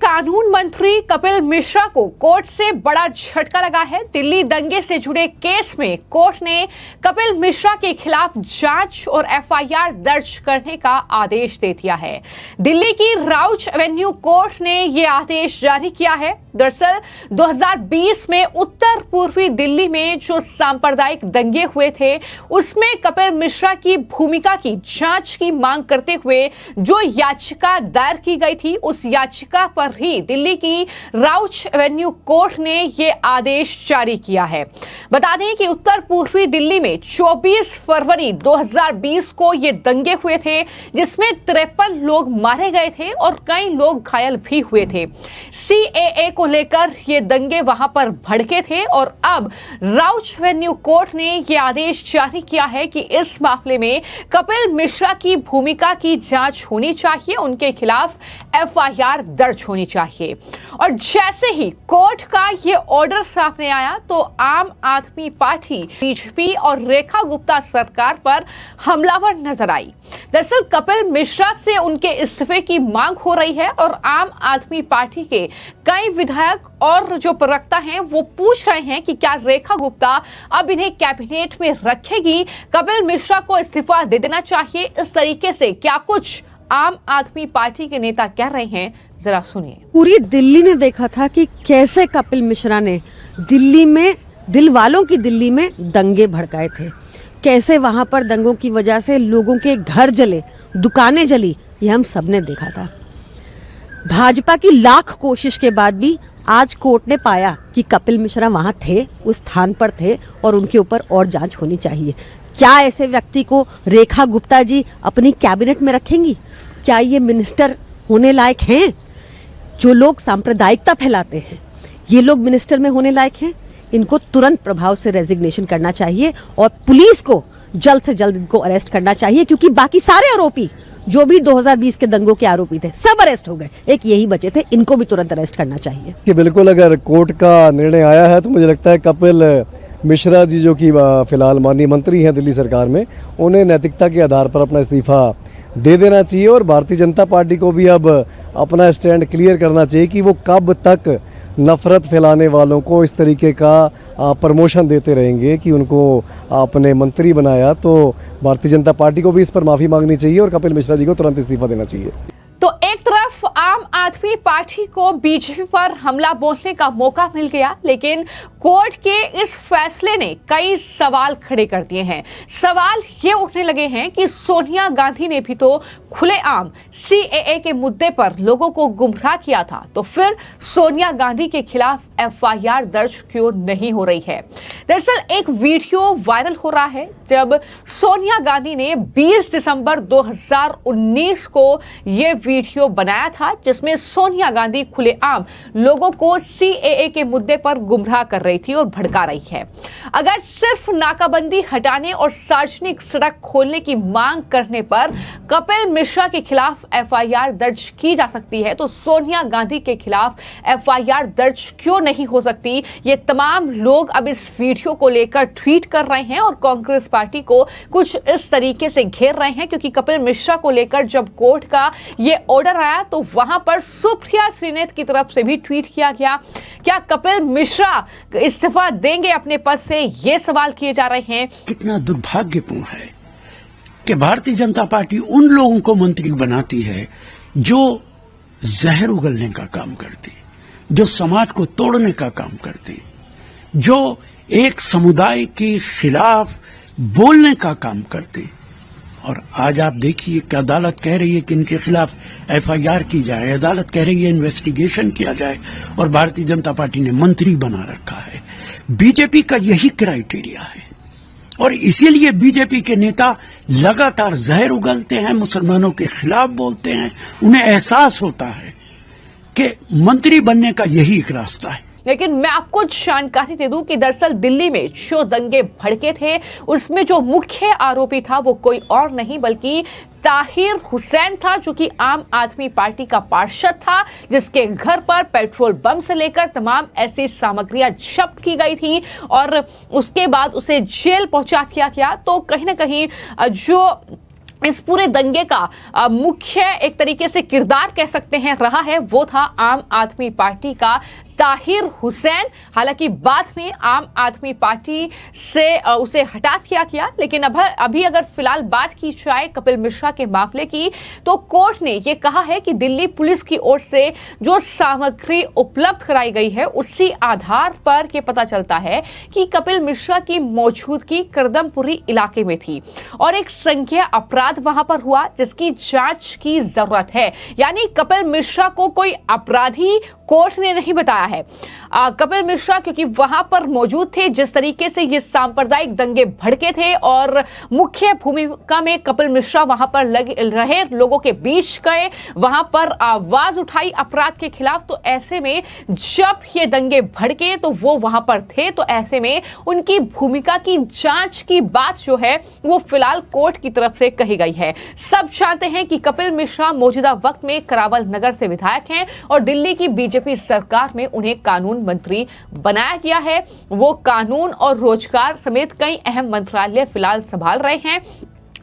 कानून मंत्री कपिल मिश्रा को कोर्ट से बड़ा झटका लगा है। दिल्ली दंगे से जुड़े केस में कोर्ट ने कपिल मिश्रा के खिलाफ जांच और एफआईआर दर्ज करने का आदेश दे दिया है। दिल्ली की राउच एवेन्यू कोर्ट ने यह आदेश जारी किया है। दरअसल 2020 में उत्तर पूर्वी दिल्ली में जो सांप्रदायिक दंगे हुए थे, उसमें कपिल मिश्रा की भूमिका की जांच की मांग करते हुए जो याचिका दायर की गई थी, उस याचिका पर ही दिल्ली की राउच एवेन्यू कोर्ट ने यह आदेश जारी किया है। बता दें कि उत्तर पूर्वी दिल्ली में 24 फरवरी 2020 को ये दंगे हुए थे, जिसमें 53 लोग मारे गए थे और कई लोग घायल भी हुए थे। सीएए को लेकर ये दंगे वहां पर भड़के थे और अब राउच एवेन्यू कोर्ट ने यह आदेश जारी किया है कि इस मामले में कपिल मिश्रा की भूमिका की जांच होनी चाहिए, उनके खिलाफ एफआईआर दर्ज होनी चाहिए। और जैसे ही कोर्ट का ये ऑर्डर सामने आया तो आम आदमी पार्टी, बीजेपी और रेखा गुप्ता सरकार पर हमलावर नजर आई। दरअसल कपिल मिश्रा से उनके इस्तीफे की मांग हो रही है और आम आदमी पार्टी के कई विधायक और जो प्रवक्ता हैं वो पूछ रहे हैं कि क्या रेखा गुप्ता अब इन्हें कैबिनेट में रखेगी, कपिल मिश्रा को इस्तीफा दे देना चाहिए। इस तरीके से क्या कुछ आम आदमी पार्टी के नेता कह रहे हैं, जरा सुनिए। पूरी दिल्ली ने देखा था कि कैसे कपिल मिश्रा ने दिल्ली में, दिल वालों की दिल्ली में दंगे भड़काए थे, कैसे वहां पर दंगों की वजह से लोगों के घर जले, दुकानें जली, ये हम सबने देखा था। भाजपा की लाख कोशिश के बाद भी आज कोर्ट ने पाया कि कपिल मिश्रा वहां थे, उस स्थान पर थे और उनके ऊपर और जांच होनी चाहिए। क्या ऐसे व्यक्ति को रेखा गुप्ता जी अपनी कैबिनेट में रखेंगी? क्या ये मिनिस्टर होने लायक हैं? जो लोग सांप्रदायिकता फैलाते हैं, ये लोग मिनिस्टर में होने लायक हैं? इनको तुरंत प्रभाव से रेजिग्नेशन करना चाहिए और पुलिस को जल्द से जल्द इनको अरेस्ट करना चाहिए, क्योंकि बाकी सारे आरोपी जो भी 2020 के दंगों के आरोपी थे सब अरेस्ट हो गए, एक यही बचे थे, इनको भी तुरंत अरेस्ट करना चाहिए। कि बिल्कुल अगर कोर्ट का निर्णय आया है तो मुझे लगता है कपिल मिश्रा जी, जो कि फिलहाल माननीय मंत्री हैं दिल्ली सरकार में, उन्हें नैतिकता के आधार पर अपना इस्तीफा दे देना चाहिए और भारतीय जनता पार्टी को भी अब अपना स्टैंड क्लियर करना चाहिए कि वो कब तक नफरत फैलाने वालों को इस तरीके का प्रमोशन देते रहेंगे कि उनको अपने मंत्री बनाया। तो भारतीय जनता पार्टी को भी इस पर माफ़ी मांगनी चाहिए और कपिल मिश्रा जी को तुरंत इस्तीफा देना चाहिए। तो एक तरफ आम आदमी पार्टी को बीजेपी पर हमला बोलने का मौका मिल गया, लेकिन कोर्ट के इस फैसले ने कई सवाल खड़े कर दिए हैं। सवाल ये उठने लगे हैं कि सोनिया गांधी ने भी तो खुलेआम सीएए के मुद्दे पर लोगों को गुमराह किया था, तो फिर सोनिया गांधी के खिलाफ एफआईआर दर्ज क्यों नहीं हो रही है? दरअसल एक वीडियो वायरल हो रहा है जब सोनिया गांधी ने 20 दिसंबर 2019 को यह वीडियो बनाया था, जिसमें सोनिया गांधी खुलेआम लोगों को सीएए के मुद्दे पर गुमराह कर रही थी और भड़का रही है। अगर सिर्फ नाकाबंदी हटाने और सार्वजनिक सड़क खोलने की मांग करने पर कपिल मिश्रा के खिलाफ एफआईआर दर्ज की जा सकती है, तो सोनिया गांधी के खिलाफ एफआईआर दर्ज क्यों नहीं हो सकती? ये तमाम लोग अब इस वीडियो को लेकर ट्वीट कर रहे हैं और कांग्रेस पार्टी को कुछ इस तरीके से घेर रहे हैं, क्योंकि कपिल मिश्रा को लेकर जब कोर्ट का ये ऑर्डर आया तो वहां पर सुप्रिया श्रीनेत की तरफ से भी ट्वीट किया गया। क्या कपिल मिश्रा इस्तीफा देंगे अपने पद से? ये सवाल किए जा रहे हैं। कितना दुर्भाग्यपूर्ण है कि भारतीय जनता पार्टी उन लोगों को मंत्री बनाती है जो जहर उगलने का काम करती, जो समाज को तोड़ने का काम करती, जो एक समुदाय के खिलाफ बोलने का काम करती। और आज आप देखिए कि अदालत कह रही है कि इनके खिलाफ एफआईआर की जाए, अदालत कह रही है इन्वेस्टिगेशन किया जाए, और भारतीय जनता पार्टी ने मंत्री बना रखा है। बीजेपी का यही क्राइटेरिया है और इसीलिए बीजेपी के नेता लगातार जहर उगलते हैं, मुसलमानों के खिलाफ बोलते हैं। उन्हें एहसास होता है कि मंत्री बनने का यही एक रास्ता है। लेकिन मैं आपको जानकारी दे दूं कि दरअसल दिल्ली में जो दंगे भड़के थे, उसमें जो मुख्य आरोपी था वो कोई और नहीं बल्कि ताहिर हुसैन था, जो कि आम आदमी पार्टी का पार्षद था, जिसके घर पर पेट्रोल बम से लेकर तमाम ऐसी सामग्रियां जब्त की गई थी और उसके बाद उसे जेल पहुंचा दिया गया। तो कहीं ना कहीं जो इस पूरे दंगे का मुख्य एक तरीके से किरदार कह सकते हैं रहा है, वो था आम आदमी पार्टी का ताहिर हुसैन। हालांकि बाद में आम आदमी पार्टी से उसे हटा दिया गया, लेकिन अभी अगर फिलहाल बात की जाए कपिल मिश्रा के मामले की, तो कोर्ट ने यह कहा है कि दिल्ली पुलिस की ओर से जो सामग्री उपलब्ध कराई गई है उसी आधार पर यह पता चलता है कि कपिल मिश्रा की मौजूदगी करदमपुरी इलाके में थी और एक संज्ञेय अपराध वहां पर हुआ जिसकी जांच की जरूरत है। यानी कपिल मिश्रा को कोई अपराधी कोर्ट ने नहीं बताया है। कपिल मिश्रा क्योंकि वहां पर मौजूद थे, जिस तरीके से ये सांप्रदायिक दंगे भड़के थे और मुख्य भूमिका में कपिल मिश्रा वहां पर रहे, लोगों के बीच गए, वहां पर आवाज उठाई अपराध के खिलाफ। तो ऐसे में जब ये दंगे भड़के तो वो वहां पर थे, तो ऐसे में उनकी भूमिका की जांच की बात जो है वो फिलहाल कोर्ट की तरफ से कही गई है। सब जानते हैं कि कपिल मिश्रा मौजूदा वक्त में करावल नगर से विधायक हैं और दिल्ली की बीजेपी सरकार में उन्हें कानून मंत्री बनाया गया है। वो कानून और रोजगार समेत कई अहम मंत्रालय फिलहाल संभाल रहे हैं।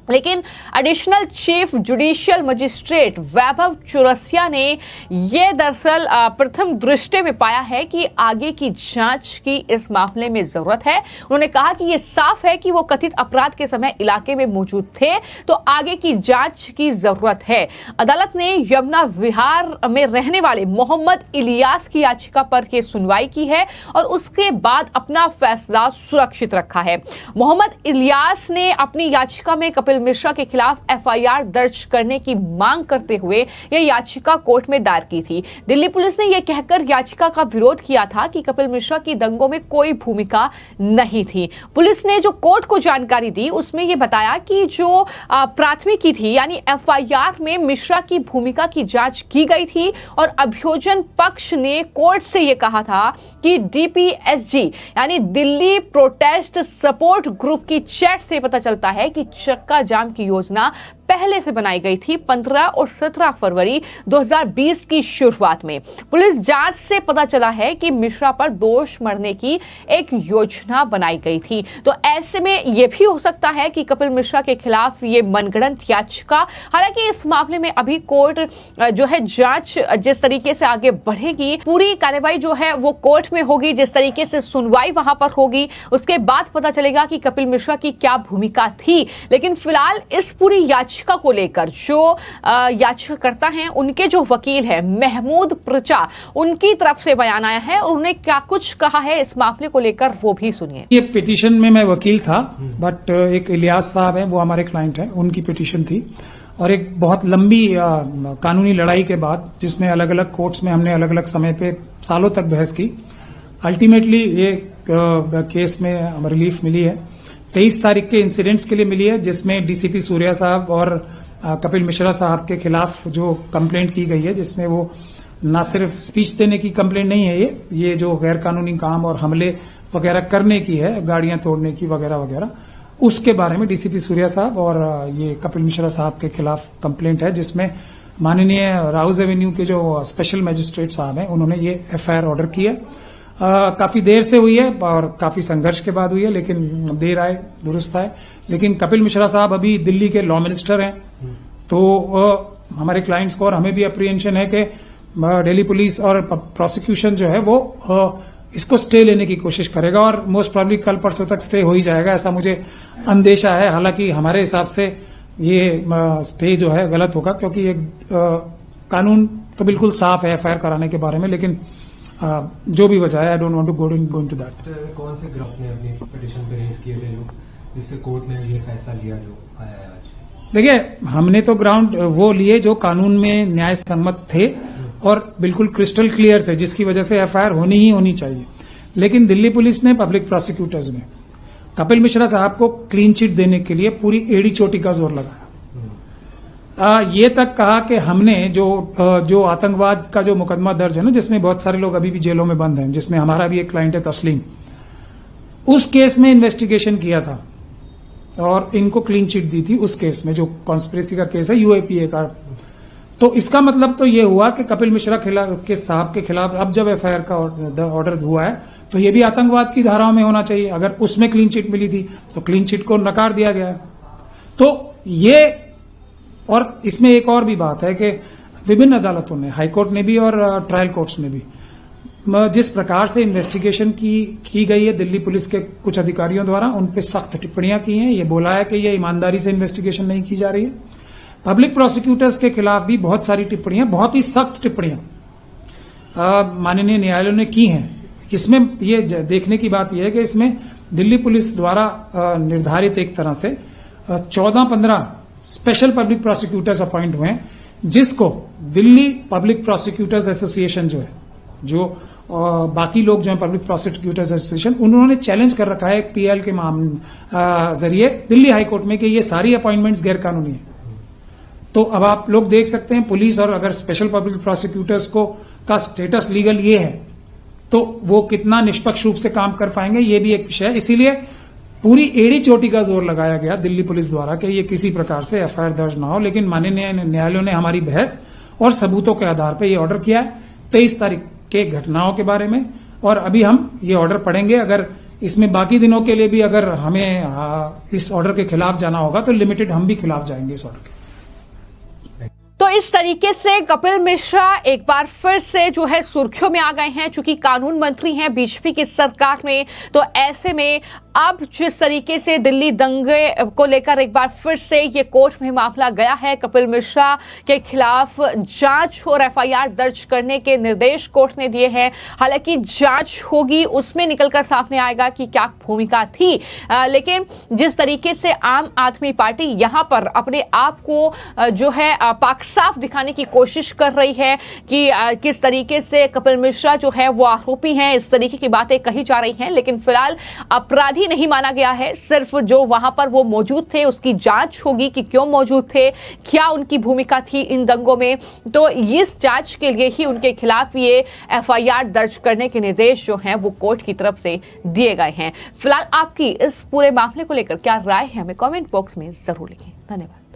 लेकिन एडिशनल चीफ जुडिशियल मजिस्ट्रेट वैभव चौरसिया ने यह दरअसल प्रथम दृष्टि में पाया है कि आगे की जांच की इस मामले में जरूरत है। उन्होंने कहा कि यह साफ है कि वो कथित अपराध के समय इलाके में मौजूद थे, तो आगे की जांच की जरूरत है। अदालत ने यमुना विहार में रहने वाले मोहम्मद इलियास की याचिका पर यह सुनवाई की है और उसके बाद अपना फैसला सुरक्षित रखा है। मोहम्मद इलियास ने अपनी याचिका में कपिल मिश्रा के खिलाफ एफआईआर दर्ज करने की मांग करते हुए यह याचिका कोर्ट में दायर की थी। दिल्ली पुलिस ने यह कहकर याचिका का विरोध किया था कि कपिल मिश्रा की दंगों में कोई भूमिका नहीं थी। पुलिस ने जो कोर्ट को जानकारी दी उसमें यह बताया कि जो प्राथमिकी थी यानी एफआईआर में मिश्रा की भूमिका की जांच की गई थी और अभियोजन पक्ष ने कोर्ट से यह कहा था कि डीपीएसजी यानी दिल्ली प्रोटेस्ट सपोर्ट ग्रुप की चैट से पता चलता है कि चक्का जाम की योजना पहले से बनाई गई थी 15 और 17 फरवरी 2020 की शुरुआत में। पुलिस जांच से पता चला है कि मिश्रा पर दोष मढ़ने की एक योजना बनाई गई थी। तो ऐसे में यह भी हो सकता है कि कपिल मिश्रा के खिलाफ ये मनगढ़ंत याचिका, हालांकि इस मामले में अभी कोर्ट जो है जांच जिस तरीके से आगे बढ़ेगी, पूरी कार्रवाई जो है वो कोर्ट में होगी, जिस तरीके से सुनवाई वहां पर होगी उसके बाद पता चलेगा कि कपिल मिश्रा की क्या भूमिका थी। लेकिन फिलहाल इस पूरी याचिका को लेकर जो याचिकाकर्ता हैं उनके जो वकील है महमूद प्रचा, उनकी तरफ से बयान आया है और उन्होंने क्या कुछ कहा है इस मामले को लेकर वो भी सुनिए। ये पिटीशन में मैं वकील था, बट एक इलियास साहब हैं वो हमारे क्लाइंट हैं, उनकी पिटीशन थी और एक बहुत लंबी कानूनी लड़ाई के बाद जिसमें अलग अलग कोर्ट्स में हमने अलग अलग समय पे सालों तक बहस की, अल्टीमेटली ये केस में रिलीफ मिली है। 23 तारीख के इंसिडेंट्स के लिए मिली है जिसमें डीसीपी सूर्या साहब और कपिल मिश्रा साहब के खिलाफ जो कंप्लेंट की गई है, जिसमें वो न सिर्फ स्पीच देने की कंप्लेंट नहीं है, ये जो गैर कानूनी काम और हमले वगैरह करने की है, गाड़ियां तोड़ने की वगैरह वगैरह, उसके बारे में डीसीपी सूर्या साहब और ये कपिल मिश्रा साहब के खिलाफ कंप्लेंट है, जिसमें माननीय राउज एवेन्यू के जो स्पेशल मजिस्ट्रेट साहब हैं उन्होंने ये एफआईआर ऑर्डर की है। काफी देर से हुई है और काफी संघर्ष के बाद हुई है, लेकिन देर आए दुरुस्त आए। लेकिन कपिल मिश्रा साहब अभी दिल्ली के लॉ मिनिस्टर हैं, तो हमारे क्लाइंट्स को और हमें भी अप्रीहेंशन है कि दिल्ली पुलिस और प्रोसिक्यूशन जो है वो इसको स्टे लेने की कोशिश करेगा और मोस्ट प्रोबेबली कल परसों तक स्टे हो ही जाएगा, ऐसा मुझे अंदेशा है। हालांकि हमारे हिसाब से ये स्टे जो है गलत होगा, क्योंकि ये कानून तो बिल्कुल साफ है एफआईआर कराने के बारे में, लेकिन जो भी वजह है, I don't want to go into that. कौन से ग्रुप ने अपनी पिटीशन पे रेज किए थे जिससे कोर्ट ने ये फैसला लिया जो आया है आज? देखिए, हमने तो ग्राउंड वो लिए जो कानून में न्याय सम्मत थे और बिल्कुल क्रिस्टल क्लियर थे, जिसकी वजह से एफआईआर होनी ही होनी चाहिए। लेकिन दिल्ली पुलिस ने, पब्लिक प्रोसिक्यूटर्स ने कपिल मिश्रा साहब को क्लीन चिट देने के लिए पूरी एड़ी चोटी का जोर लगाया। ये तक कहा कि हमने जो आतंकवाद का जो मुकदमा दर्ज है ना, जिसमें बहुत सारे लोग अभी भी जेलों में बंद हैं, जिसमें हमारा भी एक क्लाइंट है तस्लीम, उस केस में इन्वेस्टिगेशन किया था और इनको क्लीन चिट दी थी उस केस में, जो कॉन्स्पिरेसी का केस है यूएपीए का। तो इसका मतलब तो ये हुआ कि कपिल मिश्रा के साहब के खिलाफ अब जब एफआईआर का ऑर्डर हुआ है तो ये भी आतंकवाद की धाराओं में होना चाहिए। अगर उसमें क्लीन चिट मिली थी तो क्लीन चिट को नकार दिया गया है। तो ये और इसमें एक और भी बात है कि विभिन्न अदालतों ने, हाईकोर्ट ने भी और ट्रायल कोर्ट्स ने भी, जिस प्रकार से इन्वेस्टिगेशन की गई है दिल्ली पुलिस के कुछ अधिकारियों द्वारा, उन पे सख्त टिप्पणियां की हैं। ये बोला है कि ये ईमानदारी से इन्वेस्टिगेशन नहीं की जा रही है। पब्लिक प्रोसिक्यूटर्स के खिलाफ भी बहुत सारी टिप्पणियां, बहुत ही सख्त टिप्पणियां माननीय न्यायालयों ने की हैं। इसमें ये देखने की बात यह है कि इसमें दिल्ली पुलिस द्वारा निर्धारित एक तरह से 14-15 स्पेशल पब्लिक प्रोसिक्यूटर्स अपॉइंट हुए हैं, जिसको दिल्ली पब्लिक प्रोसिक्यूटर्स एसोसिएशन जो है, जो बाकी लोग जो है पब्लिक प्रोसिक्यूटर्स एसोसिएशन, उन्होंने चैलेंज कर रखा है पीएल के जरिए दिल्ली हाईकोर्ट में कि ये सारी अपॉइंटमेंट्स गैर कानूनी है। तो अब आप लोग देख सकते हैं पुलिस और अगर स्पेशल पब्लिक प्रोसिक्यूटर्स का स्टेटस लीगल ये है तो वो कितना निष्पक्ष रूप से काम कर पाएंगे, ये भी एक विषय है। इसीलिए पूरी एड़ी चोटी का जोर लगाया गया दिल्ली पुलिस द्वारा कि ये किसी प्रकार से एफआईआर दर्ज ना हो, लेकिन माननीय न्यायालयों ने हमारी बहस और सबूतों के आधार पर ये ऑर्डर किया है 23 तारीख के घटनाओं के बारे में। और अभी हम ये ऑर्डर पढ़ेंगे। अगर इसमें बाकी दिनों के लिए भी अगर हमें इस ऑर्डर के खिलाफ जाना होगा तो लिमिटेड हम भी खिलाफ जाएंगे इस ऑर्डर के। तो इस तरीके से कपिल मिश्रा एक बार फिर से जो है सुर्खियों में आ गए हैं, चूंकि कानून मंत्री हैं बीजेपी की सरकार में। तो ऐसे में अब जिस तरीके से दिल्ली दंगे को लेकर एक बार फिर से ये कोर्ट में मामला गया है, कपिल मिश्रा के खिलाफ जांच और एफआईआर दर्ज करने के निर्देश कोर्ट ने दिए हैं। हालांकि जांच होगी, उसमें निकलकर सामने आएगा कि क्या भूमिका थी, लेकिन जिस तरीके से आम आदमी पार्टी यहां पर अपने आप को जो है पाक साफ दिखाने की कोशिश कर रही है कि किस तरीके से कपिल मिश्रा जो है वो आरोपी हैं, इस तरीके की बातें कही जा रही हैं, लेकिन फिलहाल अपराधी नहीं माना गया है। सिर्फ जो वहां पर वो मौजूद थे उसकी जांच होगी कि क्यों मौजूद थे, क्या उनकी भूमिका थी इन दंगों में। तो इस जांच के लिए ही उनके खिलाफ ये एफआईआर दर्ज करने के निर्देश जो हैं वो कोर्ट की तरफ से दिए गए हैं। फिलहाल आपकी इस पूरे मामले को लेकर क्या राय है, हमें कमेंट बॉक्स में जरूर लिखें। धन्यवाद।